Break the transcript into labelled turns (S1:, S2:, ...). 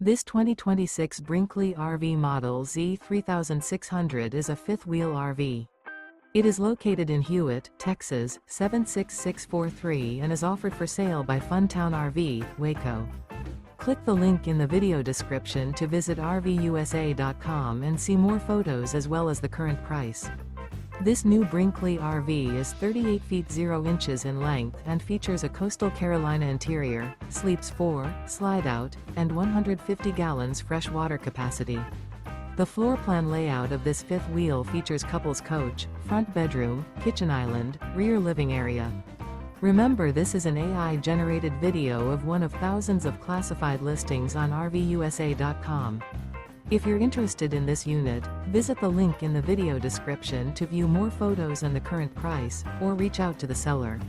S1: This 2026 Brinkley RV Model Z 3600 is a fifth-wheel RV. It is located in Hewitt, Texas, 76643 and is offered for sale by Funtown RV, Waco. Click the link in the video description to visit RVUSA.com and see more photos as well as the current price. This new Brinkley RV is 38 feet 0 inches in length and features a coastal Carolina interior, sleeps 4, slide-out, and 150 gallons fresh water capacity. The floor plan layout of this fifth wheel features couples coach, front bedroom, kitchen island, rear living area. Remember, this is an AI-generated video of one of thousands of classified listings on RVUSA.com. If you're interested in this unit, visit the link in the video description to view more photos and the current price, or reach out to the seller.